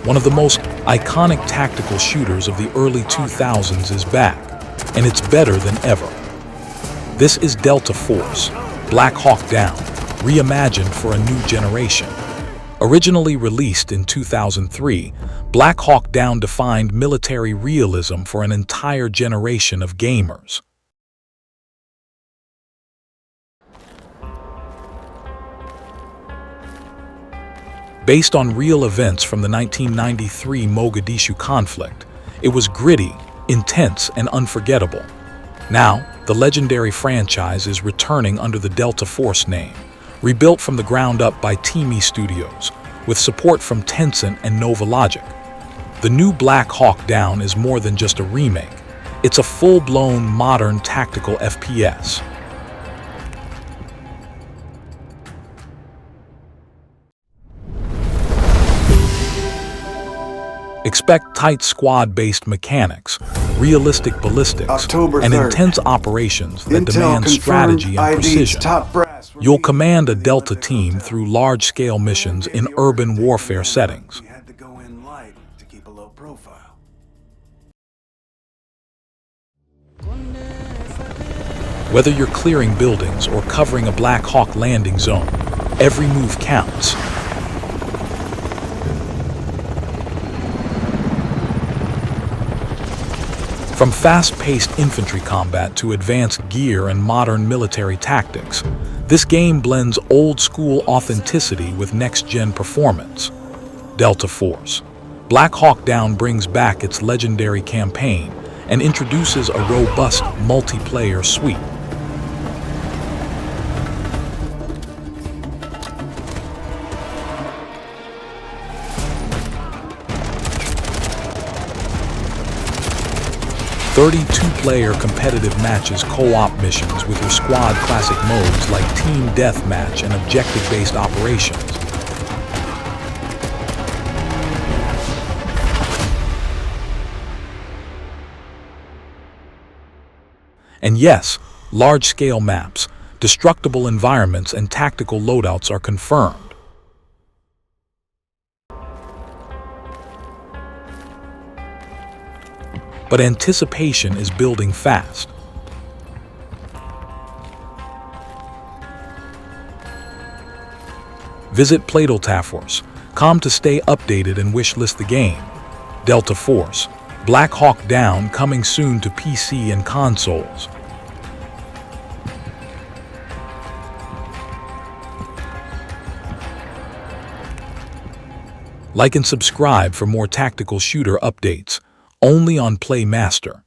One of the most iconic tactical shooters of the early 2000s is back, and it's better than ever. This is Delta Force, Black Hawk Down, reimagined for a new generation. Originally released in 2003, Black Hawk Down defined military realism for an entire generation of gamers. Based on real events from the 1993 Mogadishu conflict, it was gritty, intense, and unforgettable. Now, the legendary franchise is returning under the Delta Force name, rebuilt from the ground up by TiMi Studios, with support from Tencent and NovaLogic. The new Black Hawk Down is more than just a remake. It's a full-blown, modern tactical FPS. Expect tight squad-based mechanics, realistic ballistics, and intense operations that demand strategy and precision. You'll command a Delta team through large-scale missions in urban warfare settings. Whether you're clearing buildings or covering a Black Hawk landing zone, every move counts. From fast-paced infantry combat to advanced gear and modern military tactics, this game blends old-school authenticity with next-gen performance. Delta Force. Black Hawk Down brings back its legendary campaign and introduces a robust multiplayer suite. Thirty-two-player competitive matches, co-op missions with your squad, classic modes like Team Deathmatch and objective-based operations. And yes, large-scale maps, destructible environments, and tactical loadouts are confirmed. But anticipation is building fast. Visit Play.com to stay updated and wishlist the game. Delta Force, Black Hawk Down, coming soon to PC and consoles. Like and subscribe for more tactical shooter updates, only on Playmaster.